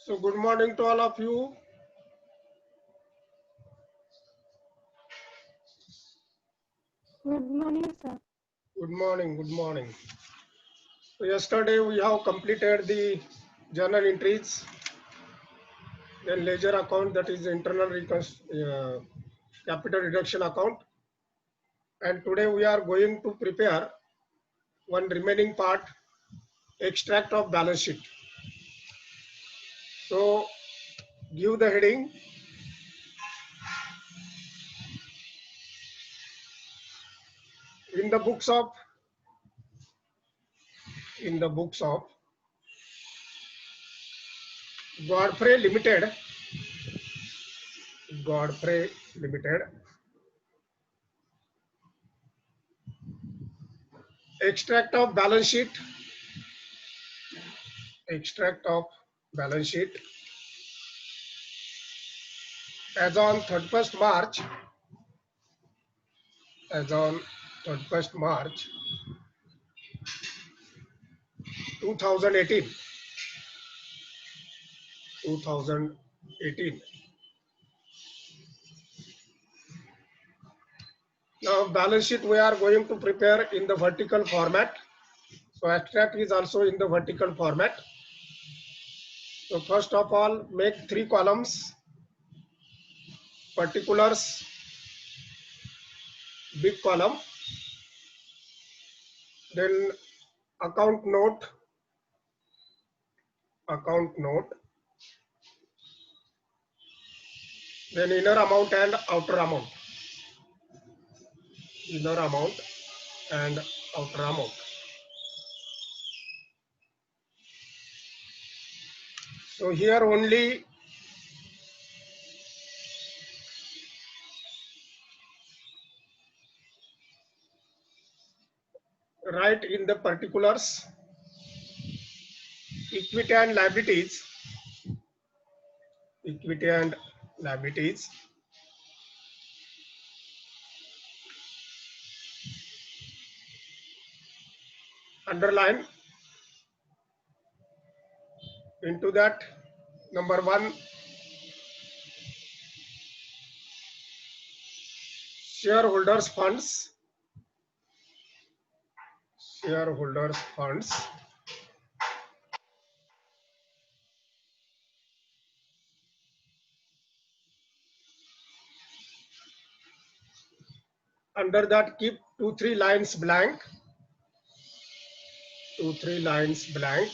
So good morning to all of you. Good morning, sir. Good morning, good morning. So yesterday we have completed the journal entries, then ledger account, that is internal capital reduction account. And today we are going to prepare one remaining part, extract of balance sheet. So give the heading. In the books of Godfrey Limited, Godfrey Limited, extract of balance sheet, extract of balance sheet as on 31st March, as on 31st March 2018. 2018. Now balance sheet we are going to prepare in the vertical format. So extract is also in the vertical format. So first of all, make 3 columns: particulars, big column, then account note, then inner amount and outer amount, inner amount and outer amount. So here only write in the particulars equity and liabilities, equity and liabilities, underline into that. Number 1, shareholders funds, shareholders funds. Under that keep 2-3 lines blank, 2-3 lines blank.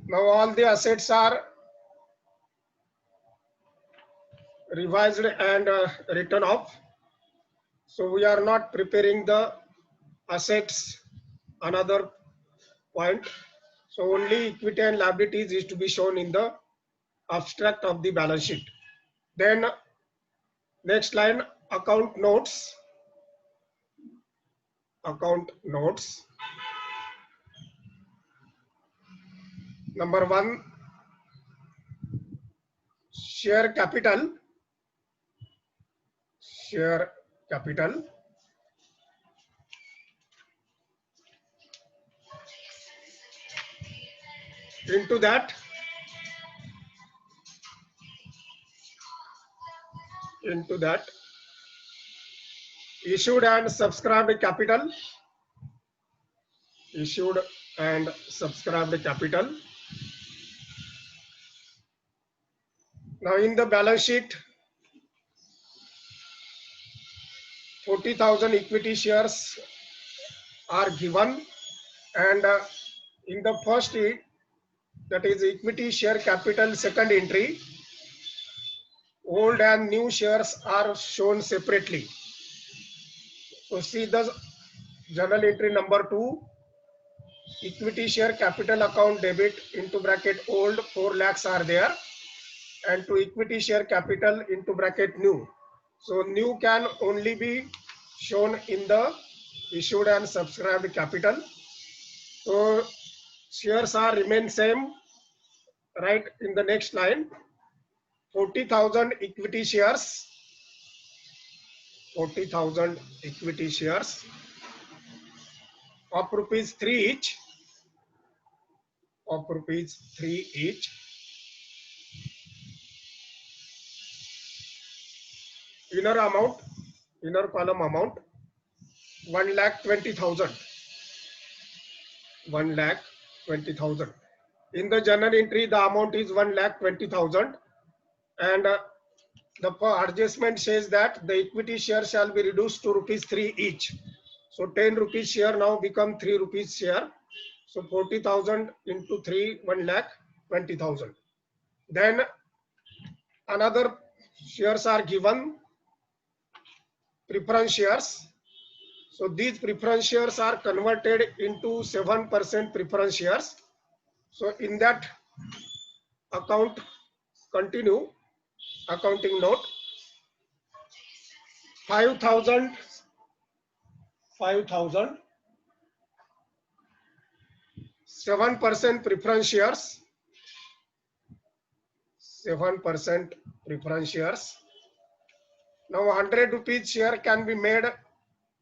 Now all the assets are revised and written off. So we are not preparing the assets another point. So only equity and liabilities is to be shown in the abstract of the balance sheet. Then next line, account notes, account notes. Number 1, share capital, share capital. Into that, issued and subscribed capital, issued and subscribed capital. Now in the balance sheet, 40,000 equity shares are given, and in the first, that is equity share capital second entry, old and new shares are shown separately. So see the journal entry number 2, equity share capital account debit into bracket old 4 lakhs are there, and to equity share capital into bracket new. So new can only be shown in the issued and subscribed capital. So shares are remain same, right? In the next line, 40,000 equity shares, 40,000 equity shares of rupees 3 each, of rupees 3 each. Inner column amount 1,20,000. 1,20,000. In the journal entry, the amount is 1,20,000, and the adjustment says that the equity share shall be reduced to rupees 3 each. So 10 rupees share now become 3 rupees share. So 40,000 into 3, 1,20,000. Then another shares are given, preference shares. So these preference shares are converted into 7% preference shares. So in that account, continue accounting note, 5,000, 7% preference shares, 7% preference shares. Now 100 rupees share can be made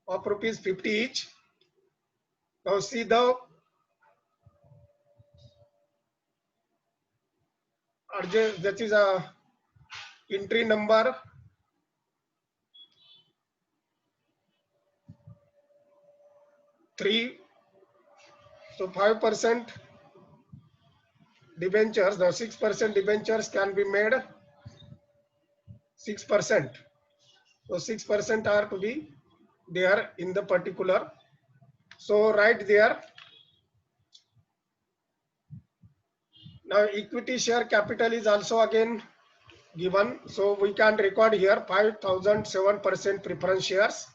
of rupees 50 each. Now see that is a entry number 3. So 5% debentures, the 6% debentures can be made 6%. So 6% are to be there in the particular. So right there. Now equity share capital is also again given. So we can record here 5,000 7% preference shares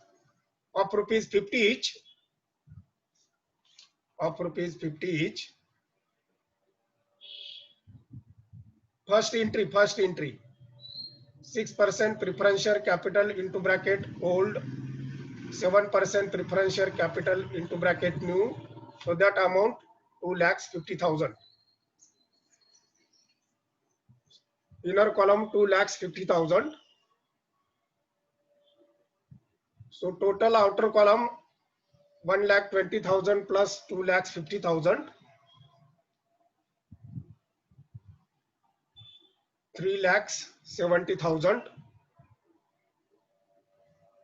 of rupees 50 each. Of rupees 50 each. First entry. 6% preference share capital into bracket old, 7% preference share capital into bracket new. So that amount 2,50,000. Inner column 2,50,000. So total outer column 1,20,000 plus 2,50,000. 3,70,000.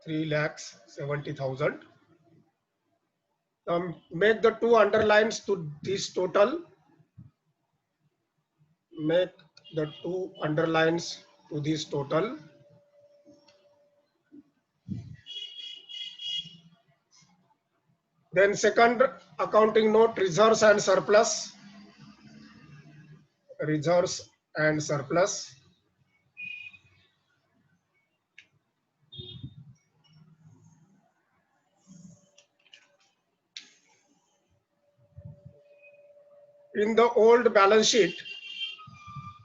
3,70,000. Make the two underlines to this total. Make the two underlines to this total. Then second accounting note, reserves and surplus. Reserves and surplus. In the old balance sheet,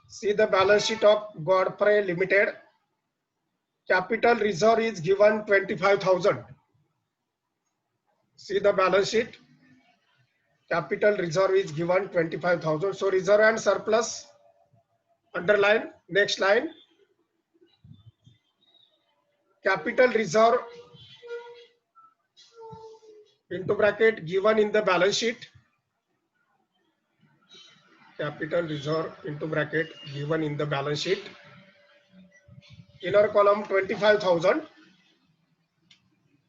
see the balance sheet of Godfrey Limited. Capital reserve is given 25,000. See the balance sheet. Capital reserve is given 25,000. So reserve and surplus, underline. Next line. Capital reserve into bracket given in the balance sheet. Capital reserve into bracket given in the balance sheet. Inner column 25,000.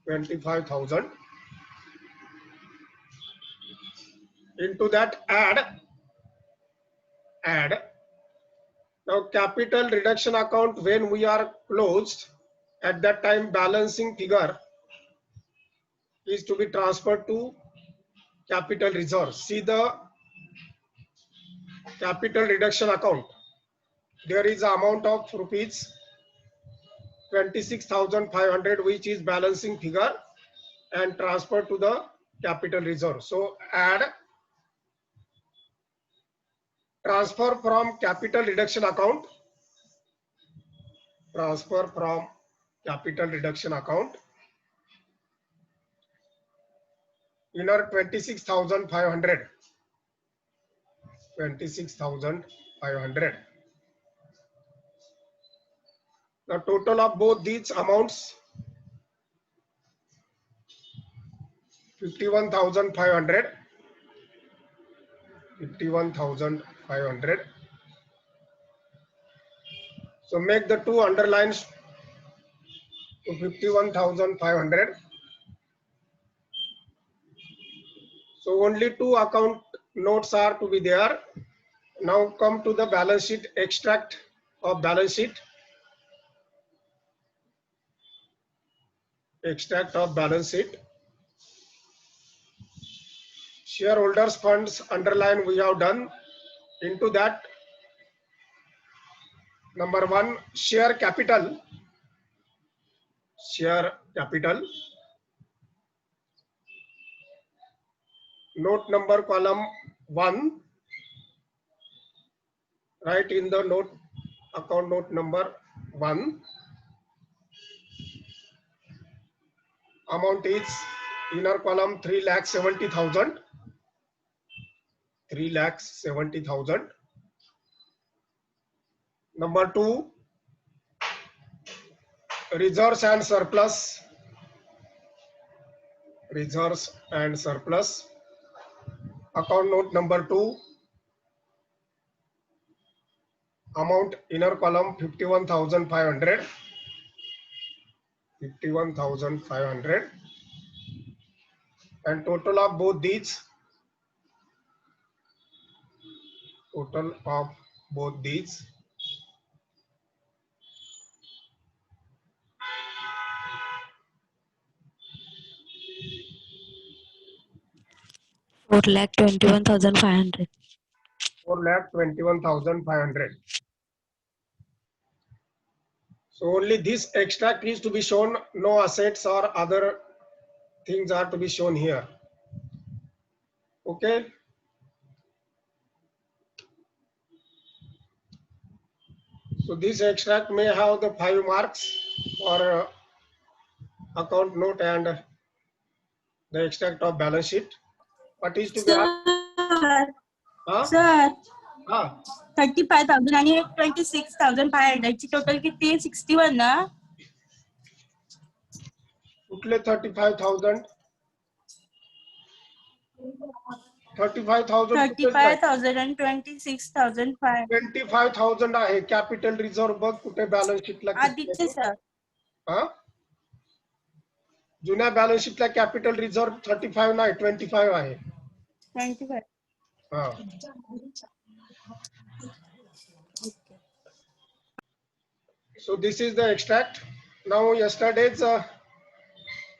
25,000. Into that add. Now capital reduction account, when we are closed, at that time balancing figure is to be transferred to capital reserve. See the capital reduction account. There is an amount of rupees 26,500 which is balancing figure and transferred to the capital reserve. So add, transfer from capital reduction account. Transfer from capital reduction account. Inner 26,500. 26,500. The total of both these amounts 51,500. 51,500. So make the two underlines to 51,500. So only two account notes are to be there. Now come to the balance sheet, extract of balance sheet. Extract of balance sheet. Shareholders funds underline we have done. Into that, number one, share capital. Share capital. Note number column 1. Write in the note, account note number 1. Amount is inner column 3,70,000. 3,70,000. Number 2, reserves and surplus. Reserves and surplus. Account note number 2. Amount inner column 51,500. 51,500. And total of both these. Total of both these. 4,21,500. 4,21,500. So only this extract is to be shown. No assets or other things are to be shown here. Okay. So this extract may have the 5 marks for account note and the extract of balance sheet. What is to be asked? Huh? Sir, Ah, 35,000 आणि 26,500 ची total किती आहे? 61 ना? कुठले 35,000? 35,000 कुठेच नाही. 35,000 आणि 26,500. 25,000 आहे. कॅपिटल रिझर्व्ह बघ कुठे बॅलन्स शीटला. आदित्य सर, हा, जुन्या बॅलन्स शीटला कॅपिटल रिझर्व्ह 35 नाही 25 आहे. 25. हा. So this is the extract. Now yesterday's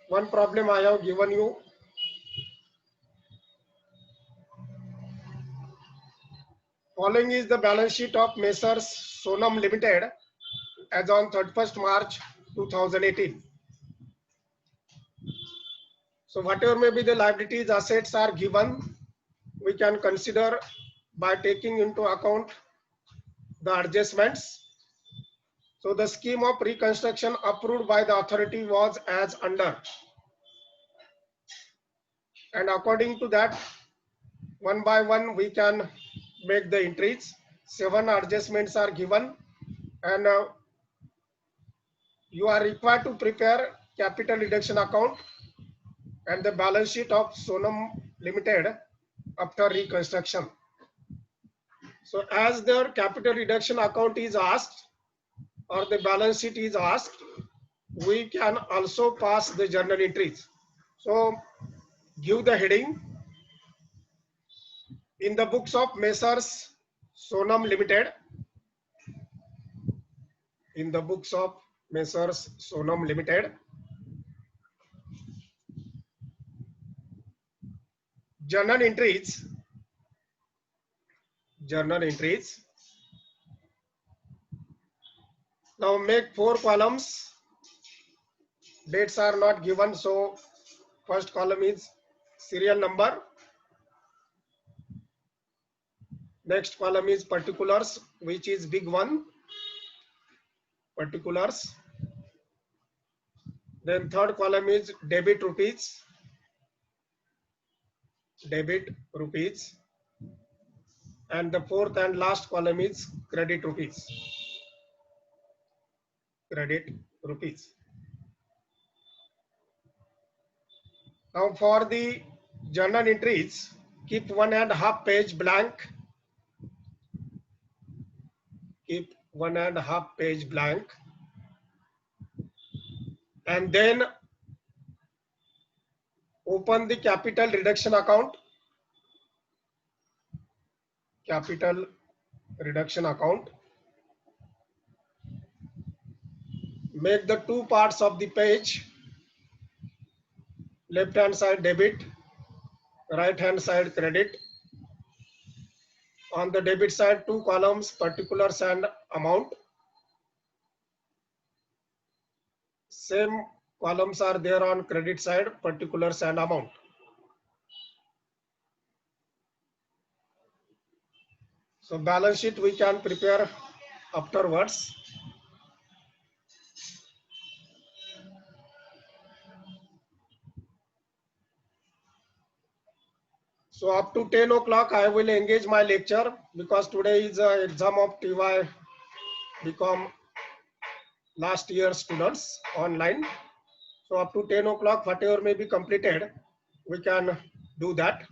one problem I have given you. Following is the balance sheet of Messrs Sonam Limited as on 31st March 2018. So whatever may be the liabilities, assets are given, we can consider by taking into account the adjustments. So the scheme of reconstruction approved by the authority was as under. And according to that, one by one we can make the entries. 7 adjustments are given, and you are required to prepare capital reduction account and the balance sheet of Sonam Limited after reconstruction. So as their capital reduction account is asked or the balance sheet is asked, we can also pass the journal entries. So give the heading in the books of Messrs Sonam Limited. In the books of Messrs Sonam Limited, journal entries. Journal entries. Now make 4 columns. Dates are not given, so first column is serial number. Next column is particulars, which is big one. Particulars. Then third column is debit rupees. Debit rupees. And the fourth and last column is credit rupees. Credit rupees. Now for the journal entries, keep 1.5 page blank. Keep 1.5 page blank. And then open the capital reduction account. Capital reduction account. Make the two parts of the page. Left hand side debit, right hand side credit. On the debit side, two columns, particulars and amount. Same columns are there on credit side, particulars and amount. So balance sheet we can prepare afterwards. So up to 10 o'clock, I will engage my lecture because today is an exam of TY BCom last year students online. So up to 10 o'clock, whatever may be completed, we can do that.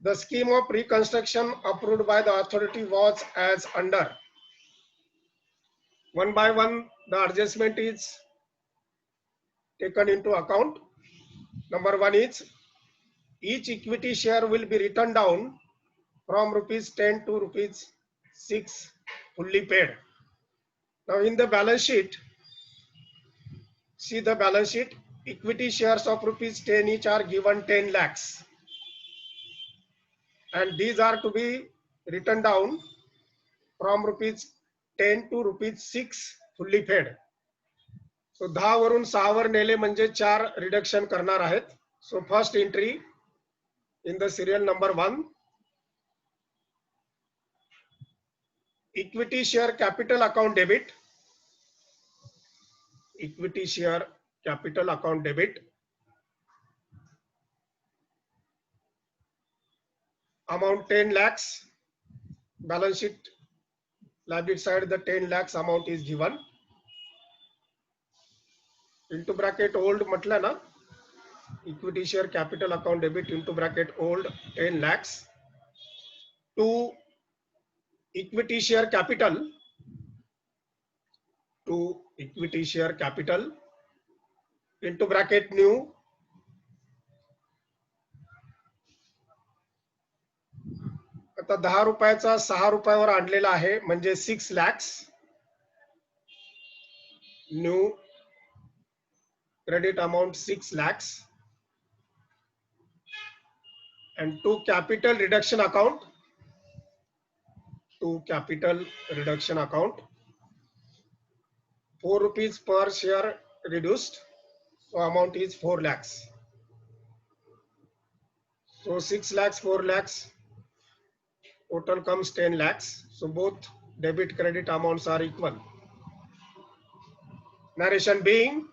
The scheme of reconstruction approved by the authority was as under. One by one, the adjustment is taken into account. Number one is each equity share will be written down from rupees 10 to rupees 6 fully paid. Now in the balance sheet, see the balance sheet, equity shares of rupees 10 each are given 10 lakhs. And these are to be written down from rupees 10 to rupees 6 fully paid. So 10 वरून 6 वर नेले म्हणजे 4 reduction करणार आहेत. So first entry in the serial number 1, equity share capital account debit. Equity share capital account debit. Amount 10 lakhs. Balance sheet liability side, the 10 lakhs amount is given. Into bracket old म्हटलं ना, equity share capital account debit into bracket old 10 lakhs to equity share capital, to equity share capital into bracket new आता 10 रुपयाचा 6 रुपयावर आणलेला आहे म्हणजे 6 lakhs. New credit amount 6 lakhs and to capital reduction account, to capital reduction account 4 rupees per share reduced, so amount is 4 lakhs. So 6 lakhs, 4 lakhs, total comes 10 lakhs. So both debit credit amounts are equal. Narration being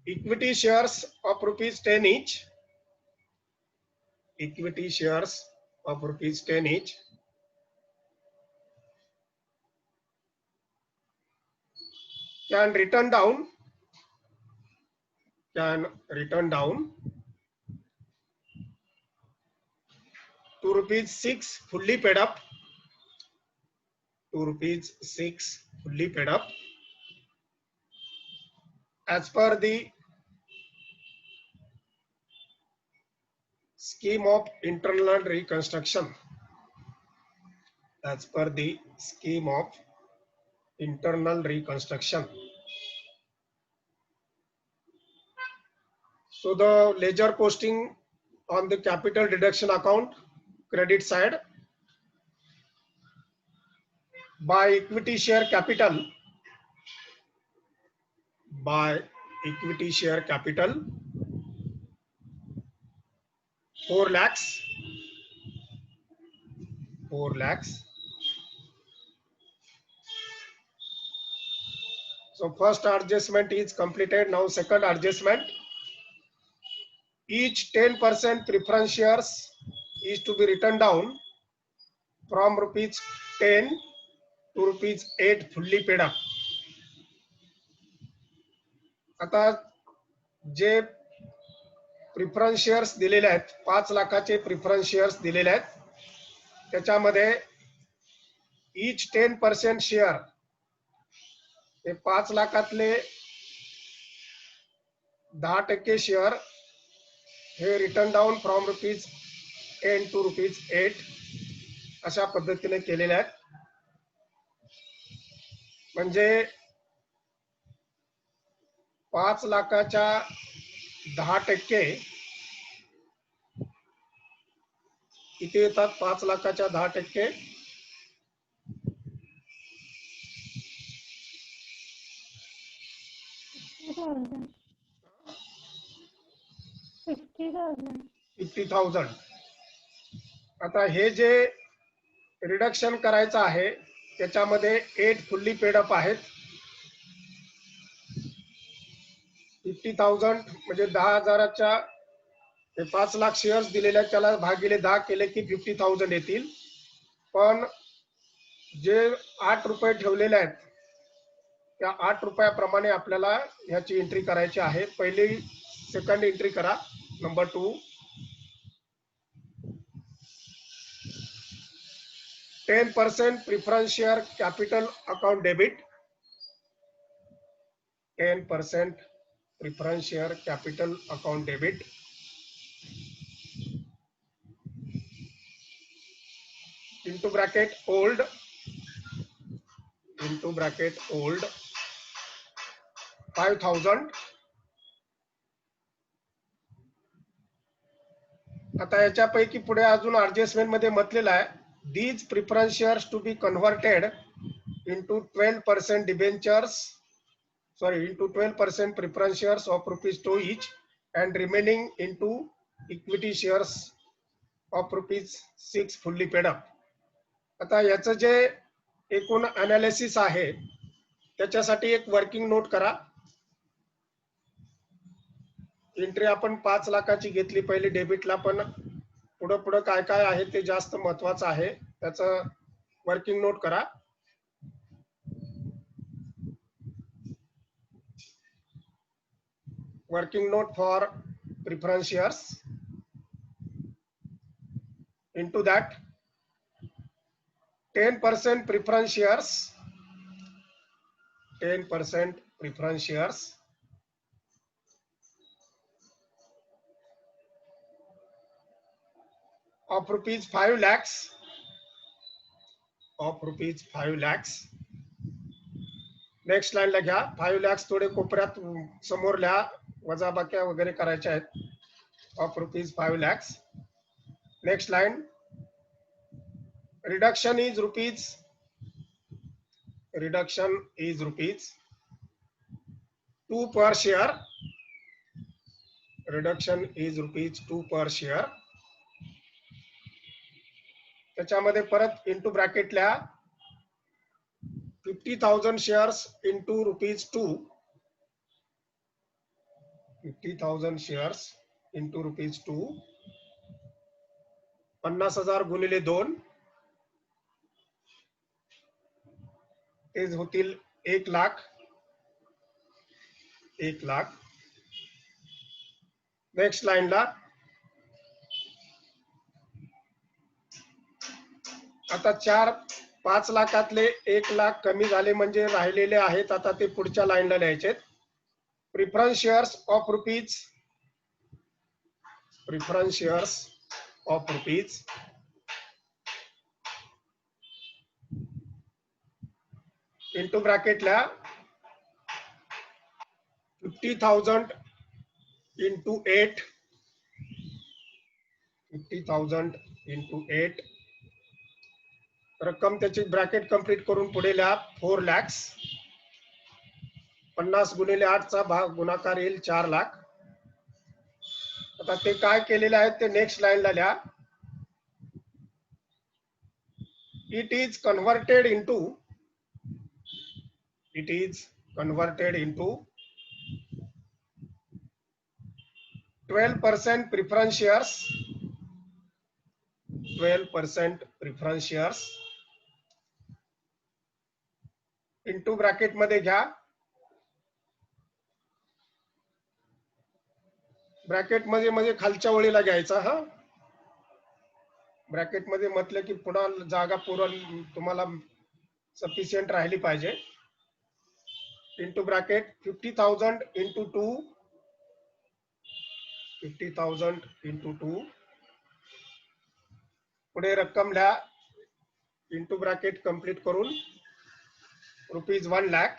equity shares of rupees 10 each, equity shares of rupees 10 each can return down to rupees 6 fully paid up, to rupees 6 fully paid up as per the scheme of internal reconstruction, as per the scheme of internal reconstruction. So the ledger posting on the capital deduction account credit side by equity share capital, by equity share capital 4 lakhs, 4 lakhs. So first adjustment is completed. Now second adjustment, each 10% preference shares is to be written down from rupees 10 to rupees 8 fully paid up. आता जे preference shares दिलेले आहेत 5 लाखाचे preference shares दिलेले आहेत त्याच्यामध्ये each 10% share हे 5 लाखातले 10% share हे रिटर्न डाऊन फ्रॉम ₹10 to ₹8 अशा पद्धतीने केलेले आहेत म्हणजे 5 लाखाच्या 10% किती येतात 5 लाखाच्या 10% 50,000. आता हे जे रिडक्शन करायचं आहे त्याच्यामध्ये 8 फुल्ली पेड अप आहेत 50,000 म्हणजे 10,000च्या 5 लाख शेअर्स दिलेले आहेत त्याला भागिले 10 केले की 50,000 येतील पण जे 8 रुपये ठेवलेले आहेत त्या 8 रुपयाप्रमाणे आपल्याला ह्याची एंट्री करायची आहे पहिली सेकंड एंट्री करा number 2 10% preference share capital account debit 10% preference share capital account debit into bracket old 5,000 आता याच्यापैकी पुढे अजून ऍडजस्टमेंट मध्ये म्हटलेलं आहे these preference shares to be converted into 12% debentures into 12% preference shares of ₹2 each and remaining into equity shares of ₹6 fully paid up. आता याचं जे एकूण analysis आहे त्याच्यासाठी एक वर्किंग नोट करा एंट्री आपण 5 लाखाची घेतली पहिली डेबिटला पण पुढे काय काय आहे ते जास्त महत्त्वाचं आहे त्याचं वर्किंग नोट करा working note for preference shares into that 10% preference shares 10% preference shares of ₹5 lakhs next लाईनला घ्या 5 lakhs थोडे कोपऱ्यात समोर लिहा वजाबाक्या वगैरे करायच्या आहेत of ₹5 lakhs next line reduction is rupees 2 per share reduction is ₹2 per share त्याच्यामध्ये परत इंटू ब्रॅकेट लिहा 50,000 shares into ₹2 50,000 shares into ₹2 50,000 गुणिले 2 ते होतील 1 लाख नेक्स्ट लाईनला आता 5 लाखातले 1 लाख कमी झाले म्हणजे राहिलेले आहेत आता ते पुढच्या लाईनला लिहायचे preference shares of rupees into ब्रॅकेटला 50,000 into 8 50,000 into 8 रक्कम त्याची ब्रॅकेट कंप्लीट करून पुढे लिहा 4 lakhs 50 गुणिले 8 चा भाग गुणाकार येईल 4 लाख आता ते काय केलेले आहेत ते नेक्स्ट लाईनला लिहा it is converted into 12% preference shares 12% preference shares into bracket मध्ये घ्या ब्रॅकेट मध्ये म्हणजे खालच्या ओळीला घ्यायचा हा. ब्रॅकेट मध्ये म्हटलं की पुन्हा जागा पुरण तुम्हाला सफिशियंट राहिली पाहिजे. इंटू ब्रॅकेट 50,000 इंटू 2, 50,000 इंटू 2, पुढे रक्कम लिहा इंटू ब्रॅकेट कंप्लीट करून रुपीज 1 लाख,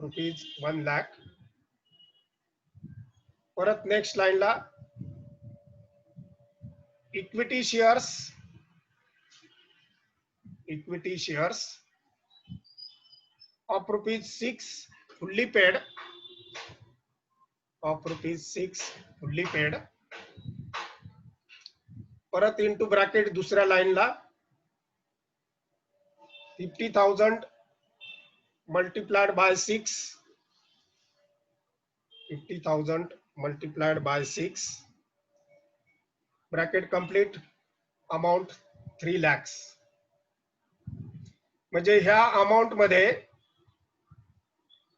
रुपीज 1 लाख. परत नेक्स्ट लाईनला equity shares, equity shares of rupees 6 fully paid, of rupees 6 fully paid. परत इंटू ब्रॅकेट दुसऱ्या लाईनला 50,000 multiplied by 6, 50,000 multiplied by 6, bracket complete, amount 3 lakhs. म्हणजे ह्या अमाउंट मध्ये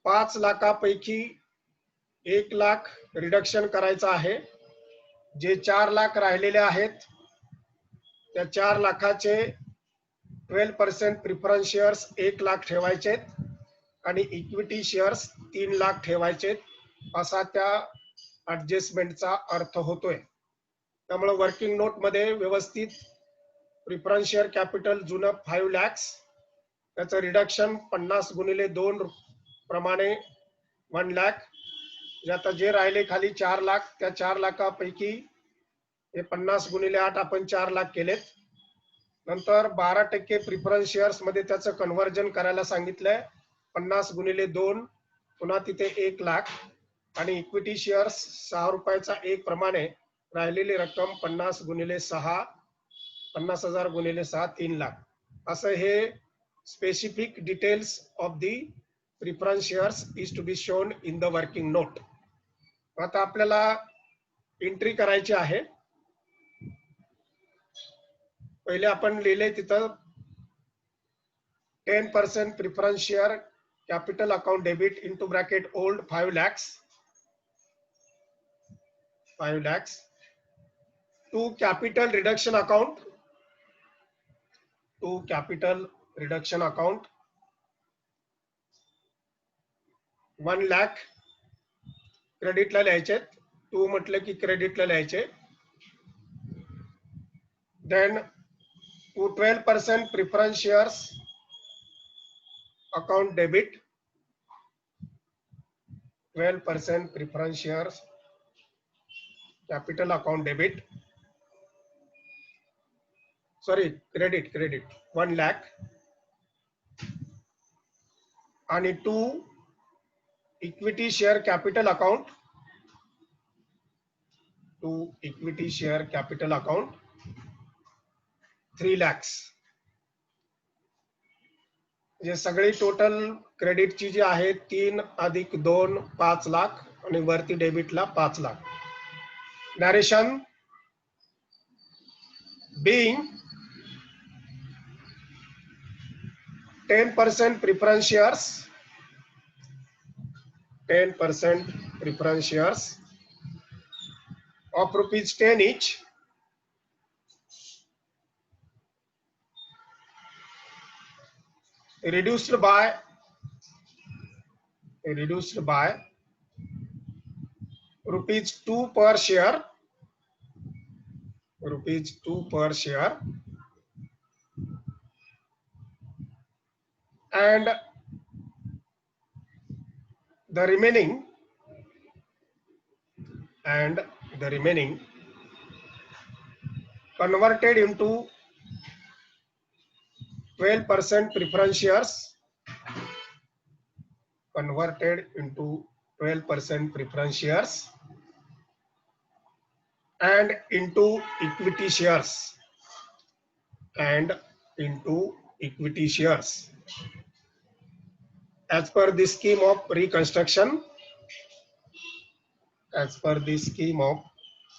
5 लाखापैकी 1 लाख रिडक्शन करायचं आहे. जे 4 लाख राहिलेले आहेत त्या 4 लाखाचे 12% प्रिफरन्स शेअर्स 1 लाख ठेवायचे आणि इक्विटी शेअर्स 3 लाख ठेवायचे, असा त्या ऍडजस्टमेंटचा अर्थ होतोय. त्यामुळे वर्किंग नोट मध्ये व्यवस्थित प्रिफरन्स शेअर कॅपिटल जुनं 5 lakhs, त्याचं रिडक्शन 50 गुणिले 2 प्रमाणे 1 लाख. आता जे राहिले खाली 4 लाख, त्या 4 लाखापैकी हे 50 गुणिले 8 आपण 4 लाख केलेत. नंतर 12% प्रिफरन्स शेअर्स मध्ये त्याचं कन्व्हर्जन करायला सांगितलंय. 50 गुणिले 2 पुन्हा तिथे 1 लाख आणि इक्विटी शेअर्स 6 रुपयाचा 1 प्रमाणे राहिलेली रक्कम 50 गुणिले 6, 50,000 गुणिले 6, 3 लाख. असं हे specific details of the preference shares is to be shown in the working note. आता आपल्याला एंट्री करायची आहे. पहिले आपण लिहिले तिथं 10% preference share capital account debit into bracket old 5 lakhs, 5 lakhs to capital reduction account, to capital reduction account 1 lakh क्रेडिटला लिहायचे. 2 म्हटलं की क्रेडिटला लिहायचे. Then to 12% preference shares account debit, 12% preference shares capital account debit, sorry credit 1 lakh. आणि 2 equity share capital account, 2 equity share capital account 3 lakhs. म्हणजे सगळी total क्रेडिटची जी आहे 3 अधिक 2 5 लाख आणि वरती डेबिटला 5 lakh. Narration being 10% preference shares, 10% preference shares of rupees 10 each, reduced by rupees 2 per share, rupees 2 per share, and the remaining converted into 12% preference shares, converted into 12% preference shares and into equity shares, and into equity shares as per the scheme of reconstruction, as per the scheme of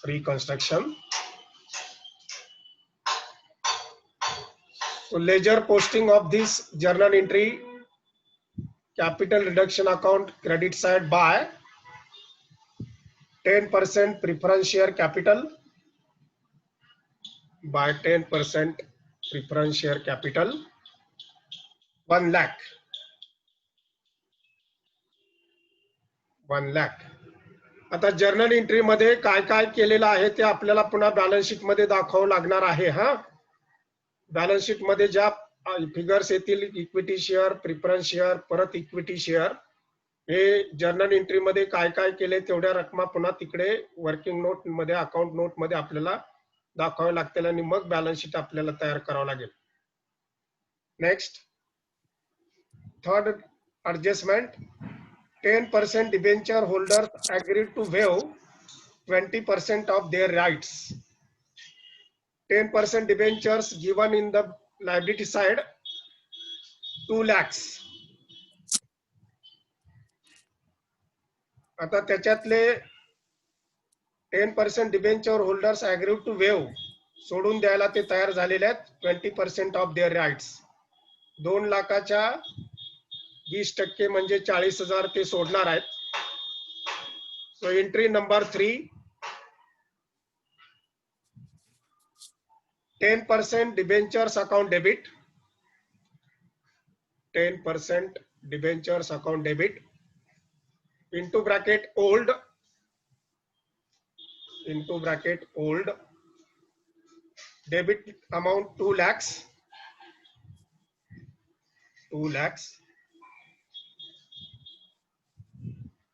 reconstruction. So ledger posting of this journal entry, capital reduction account credit side by 10% preference share capital, by 10% preference share capital, 1 lakh. 1 lakh. आता journal entry मध्ये काय काय केलेलं आहे ते आपल्याला पुन्हा balance sheet मध्ये दाखवावं लागणार आहे. हा, बॅलन्स शीट मध्ये ज्या फिगर्स येतील, इक्विटी शेअर, प्रिफरन्स शेअर, परत इक्विटी शेअर, हे जर्नल एंट्री मध्ये काय काय केले तेवढ्या रकमा पुन्हा तिकडे वर्किंग नोट मध्ये, अकाउंट नोट मध्ये आपल्याला दाखवावे लागतील आणि मग बॅलन्स शीट आपल्याला तयार करावं लागेल. Next, third adjustment, 10% debenture holders agreed to waive 20% of their rights. 10% debentures given in the liability side, 2 lakhs. आता त्याच्यातले 10% debenture holders agree to waive सोडून द्यायला ते तयार झालेले आहेत. 20% ऑफ देअर राईट्स, 2 लाखाच्या 20% म्हणजे 40,000 ते सोडणार आहेत. So entry number 3, 10% debentures account debit, 10% debentures account debit into bracket old, into bracket old, debit amount 2 lakhs, 2 lakhs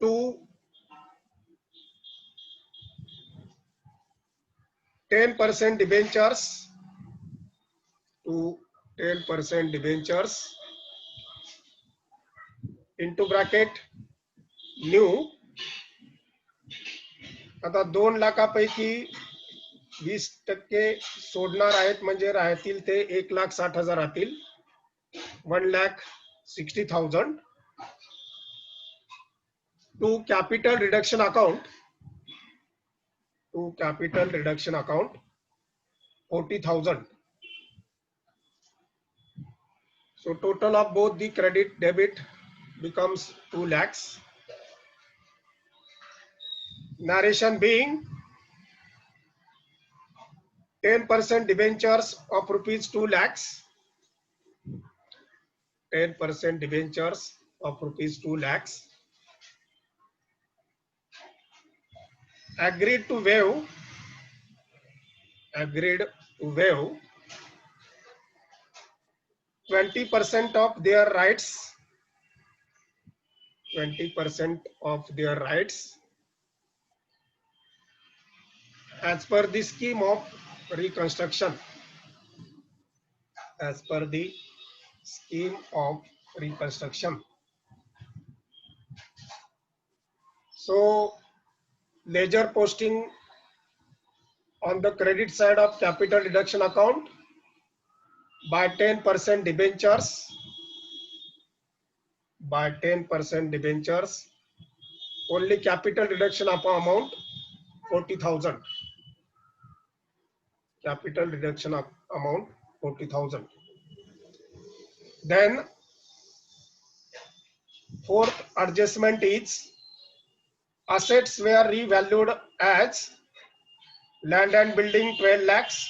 to 10% debentures, to 10% debentures into bracket new. आता 2 लाखापैकी 20% सोडणार आहेत म्हणजे राहतील ते 1,60,000 राहतील, 1,60,000 to capital reduction account, to capital reduction account 40,000. So total of both the credit debit becomes 2 lakhs. Narration being 10% debentures of rupees 2 lakhs, 10% debentures of rupees 2 lakhs agreed to waive, agreed to waive 20% of their rights, 20% of their rights as per the scheme of reconstruction, as per the scheme of reconstruction. So ledger posting on the credit side of capital reduction account, by 10% debentures, by 10% debentures, only capital reduction of amount 40,000, capital reduction of amount 40,000. Then fourth adjustment is assets were revalued as land and building 12 lakhs.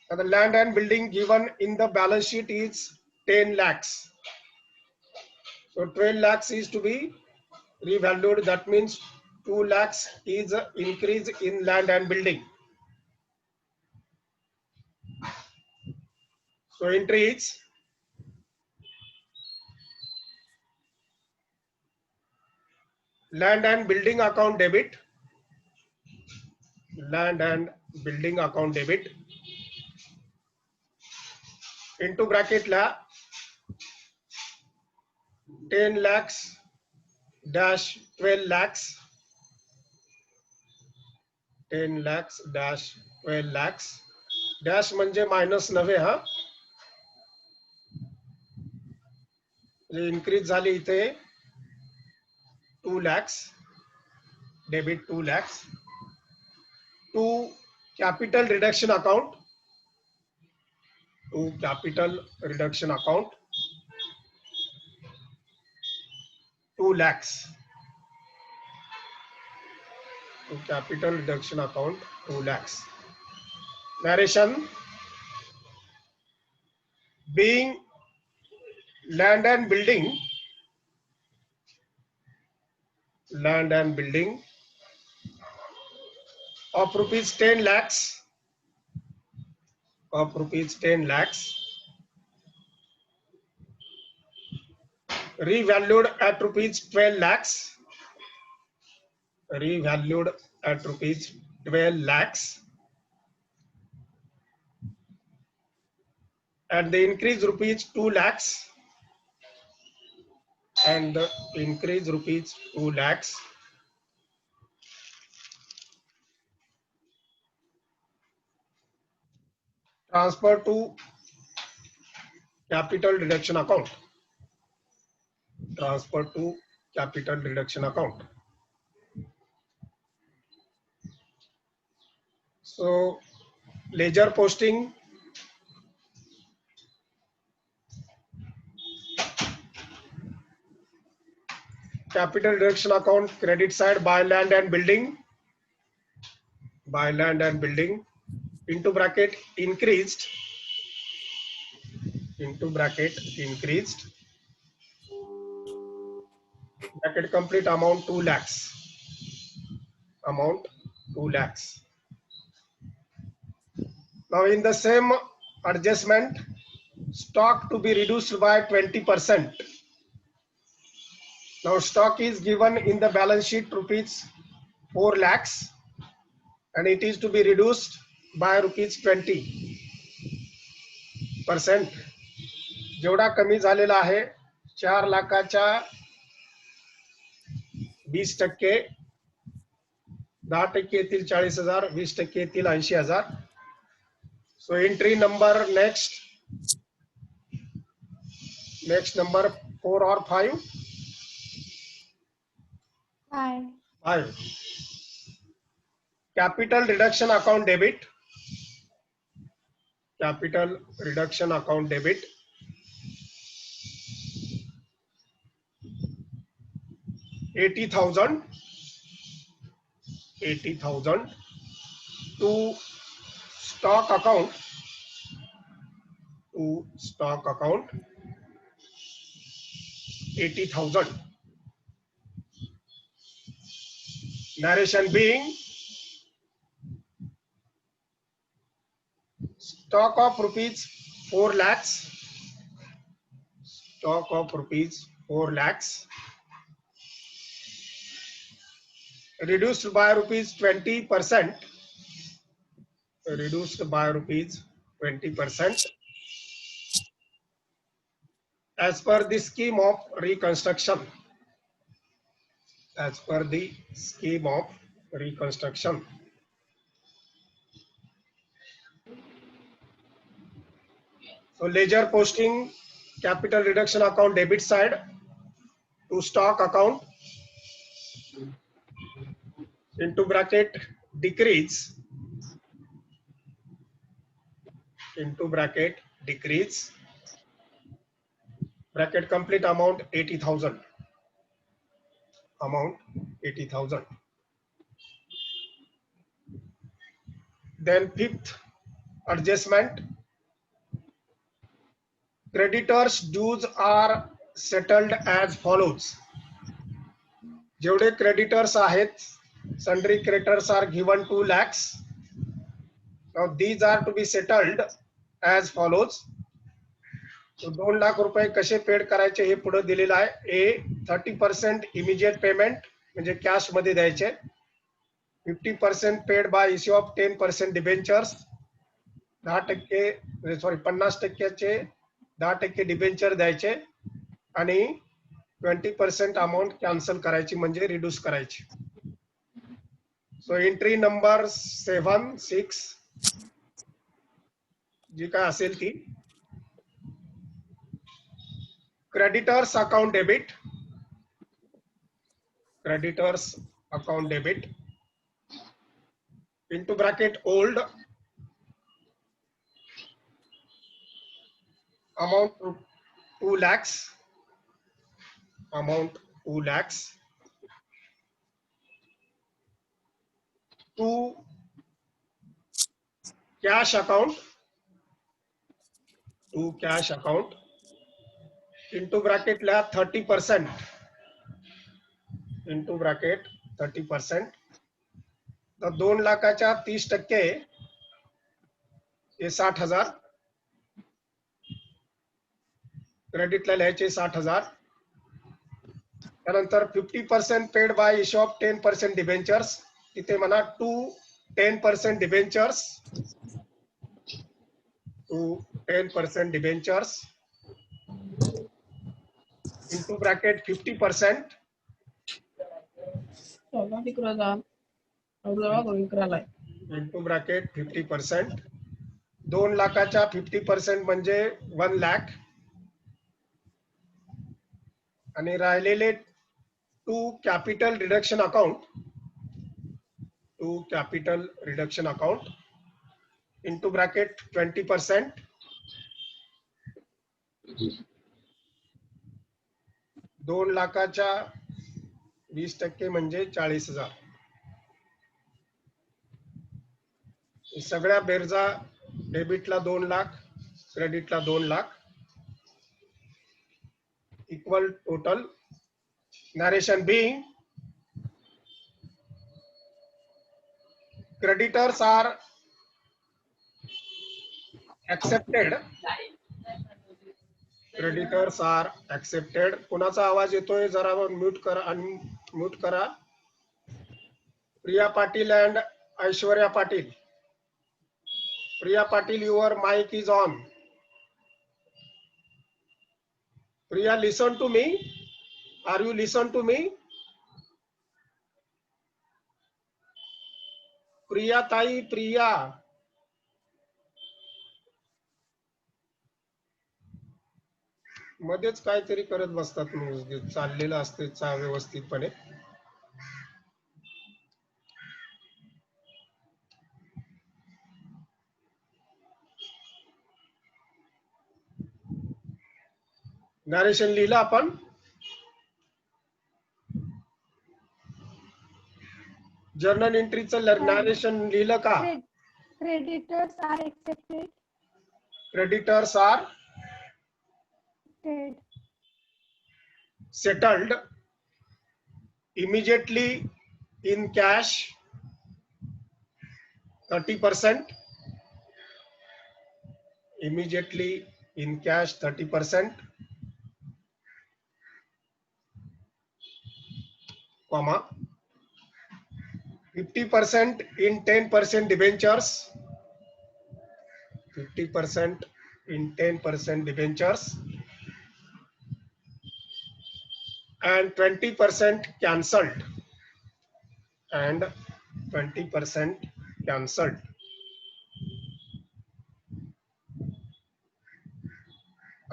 And the land and building given in the balance sheet is 10 lakhs. So 12 lakhs is to be revalued. That means 2 lakhs is an increase in land and building. So entry is land and building account debit, land and building account debit into bracket la 10 lakhs dash 12 lakhs, 10 lakhs dash 12 lakhs, dash म्हणजे minus नव्हे, हा increase झाली इथे 2 lakhs, debit 2 lakhs to capital reduction account, to capital reduction account 2 lakhs. to capital reduction account 2 lakhs. Narration: being land and building of rupees 10 lakhs revalued at rupees 12 lakhs and the increase rupees 2 lakhs transfer to capital reduction account. So ledger posting: capital reduction account credit side by land and building into bracket increased bracket complete amount 2 lakhs. Now in the same adjustment, stock to be reduced by 20%. Now stock is given in the balance sheet rupees 4 lakhs and it is to be reduced by rupees 20%. जेवढा कमी झालेला आहे 4 लाखाच्या 20%, 10% येतील 40,000, 20% येतील 80,000. So entry number next number 4 or 5? 5. Capital reduction account debit. 80,000 to stock account 80,000. Narration being: stock of rupees 4 lakhs reduced by rupees 20% as per the scheme of reconstruction. So ledger posting: capital reduction account debit side to stock account into bracket decrease bracket complete amount 80,000. Then fifth adjustment: creditors dues are settled as follows. जेवढे creditors आहेत, sundry creditors are given 2 lakhs. Now these are to be settled as follows. So 2 lakh रुपये कसे paid करायचे हे पुढे दिलेलं आहे. A 30% immediate payment म्हणजे cash मध्ये द्यायचे, 50% paid by issue of 10% debentures, 50%चे 10% debenture द्यायचे आणि 20% अमाउंट कॅन्सल करायची म्हणजे रिड्यूस करायची. सो एंट्री नंबर 7, 6 जी काय असेल ती creditors account debit into bracket old amount 2 lakhs cash account to cash account into bracket La 30% into bracket 30%. तर 2 लाखाच्या 30% हे 60,000 क्रेडिटला लिहायचे 60,000. त्यानंतर 50% paid by issue of 10% debentures. तिथे म्हणा to 10% debentures to 10% debentures into bracket 50% into bracket 50%. 2 लाखाच्या 50% म्हणजे 1 लाख आणि राहिलेले to capital reduction account into bracket 20%. 2 लाखाच्या 20% म्हणजे 40,000. सगळ्या बेरजा डेबिटला 2 लाख क्रेडिटला 2 lakh equal total. Narration being creditors are accepted. Creditors are accepted. कोणाचा आवाज येतोय जरा म्यूट करा, अनम्यूट करा. Priya Patil and Aishwarya Patil. Priya Patil, your mic is on. Priya, listen to me. Are you listen to me? Priya ताई, प्रिया. मध्येच काहीतरी करत बसतात, चाललेलं असते व्यवस्थितपणे. नरेशन लिहिलं आपण. जर्नल एंट्रीचं नरेशन लिहिलं का? Creditors are accepted. Creditors are settled immediately in cash 30%. Immediately in cash 30%, comma 50% in 10% debentures. 50% in 10% debentures and 20% cancelled. And 20% cancelled.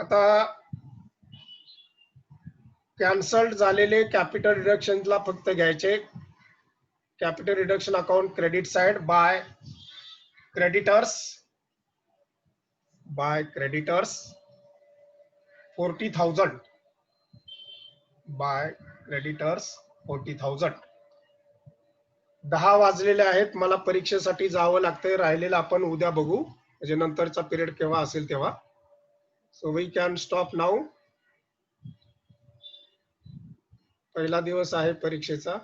आता कॅन्सल्ड झालेले कॅपिटल रिडक्शनला फक्त घ्यायचे. Capital reduction account credit side by creditors 40,000. By creditors 40,000. 10 वाजलेले आहेत. मला परीक्षेसाठी जावं लागतंय. राहिलेलं आपण उद्या बघू, म्हणजे नंतरचा पिरियड केव्हा असेल तेव्हा. सो वी कॅन स्टॉप नाऊ. पहिला दिवस आहे परीक्षेचा.